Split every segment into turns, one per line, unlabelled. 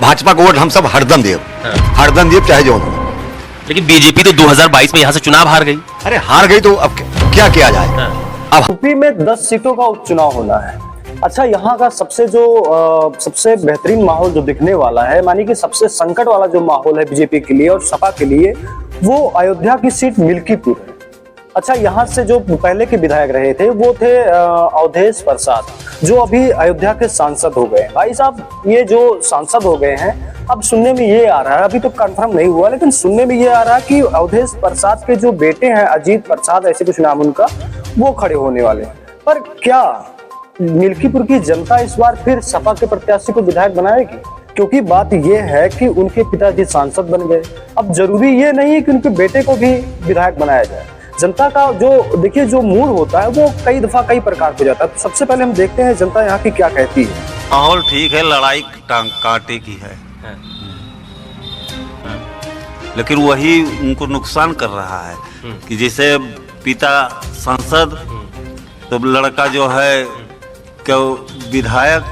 भाजपा को वोट हम सब हरदम देव, हरदम देव चाहे जो हो।
लेकिन बीजेपी तो 2022 में यहाँ से चुनाव हार गई।
अरे हार गई तो अब क्या किया जाए। अब
यूपी में 10 सीटों का उपचुनाव होना है। अच्छा, यहाँ का सबसे बेहतरीन माहौल जो दिखने वाला है, मानी कि सबसे संकट वाला जो माहौल है बीजेपी के लिए और सपा के लिए, वो अयोध्या की सीट मिल्कीपुर है। अच्छा, यहाँ से जो पहले के विधायक रहे थे वो थे अवधेश प्रसाद, जो अभी अयोध्या के सांसद हो गए। भाई साहब, ये जो सांसद हो गए हैं, अब सुनने में ये आ रहा है, अभी तो कंफर्म नहीं हुआ, लेकिन सुनने में ये आ रहा है कि अवधेश प्रसाद के जो बेटे हैं, अजीत प्रसाद ऐसे कुछ नाम उनका, वो खड़े होने वाले हैं। पर क्या मिल्कीपुर की जनता इस बार फिर सपा के प्रत्याशी को विधायक बनाएगी? क्योंकि बात यह है कि उनके पिताजी सांसद बन गए। अब जरूरी ये नहीं है कि उनके बेटे को भी विधायक बनाया जाए। जनता का जो देखिए जो मूड होता है वो कई दफा कई प्रकार हो जाता है। तो सबसे पहले हम देखते हैं जनता यहाँ की क्या कहती है।
माहौल ठीक है, लड़ाई टांग कांटे की है, लेकिन वही उनको नुकसान कर रहा है कि जैसे पिता सांसद तो लड़का जो है कि विधायक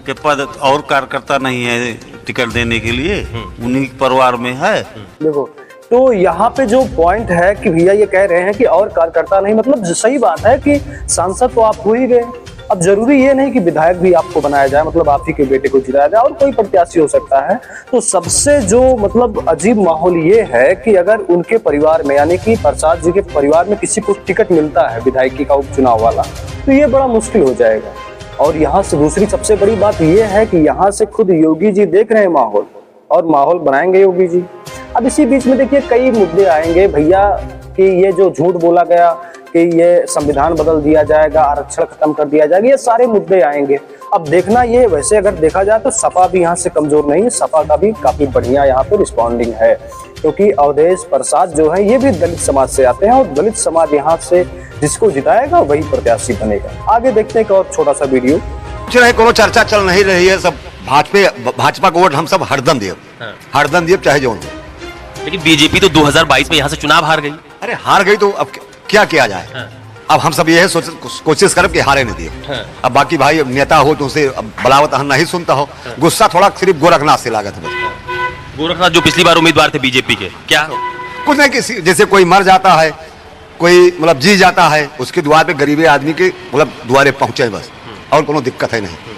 के पद और कार्यकर्ता नहीं है टिकट देने के लिए, उन्हीं परिवार में है।
देखो, तो यहाँ पे जो पॉइंट है कि भैया ये कह रहे हैं कि और कार्यकर्ता नहीं, मतलब सही बात है कि सांसद तो आप हो ही गए। अब जरूरी ये नहीं कि विधायक भी आपको बनाया जाए, मतलब आप ही के बेटे को जिताया जाए, और कोई प्रत्याशी हो सकता है। तो सबसे जो मतलब अजीब माहौल ये है कि अगर उनके परिवार में, यानी कि प्रसाद जी के परिवार में किसी को टिकट मिलता है विधायकी का उपचुनाव वाला, तो ये बड़ा मुश्किल हो जाएगा। और यहाँ से दूसरी सबसे बड़ी बात यह है कि यहाँ से खुद योगी जी देख रहे हैं माहौल, और माहौल बनाएंगे योगी जी। अब इसी बीच में देखिए कई मुद्दे आएंगे भैया, कि ये जो झूठ बोला गया कि ये संविधान बदल दिया जाएगा, आरक्षण खत्म कर दिया जाएगा, ये सारे मुद्दे आएंगे। अब देखना ये, वैसे अगर देखा जाए तो सपा भी यहाँ से कमजोर नहीं है, सपा का भी काफी बढ़िया यहाँ पे रिस्पॉन्डिंग है, क्योंकि अवधेश प्रसाद जो है ये भी दलित समाज से आते हैं, और दलित समाज यहाँ से जिसको जिताएगा वही प्रत्याशी बनेगा। आगे देखते हैं एक और छोटा सा वीडियो।
कोनो चर्चा चल नहीं रही है, सब भाजपा को वोट हम सब हरदम देव चाहे जो हो।
लेकिन बीजेपी तो 2022 में यहाँ से चुनाव हार गई।
अरे हार गई तो अब क्या किया जाए। अब हम सब ये कोशिश करें कि हारे नहीं दिए। अब बाकी भाई नेता हो तो उसे बलावत नहीं सुनता हो, गुस्सा थोड़ा सिर्फ गोरखनाथ से लागत है।
गोरखनाथ जो पिछली बार उम्मीदवार थे बीजेपी के, क्या
कुछ नहीं, किसी जैसे कोई मर जाता है, कोई मतलब जी जाता है, उसके द्वार पे गरीबे आदमी के मतलब द्वारे पहुंचे बस, और कोनो दिक्कत है नहीं।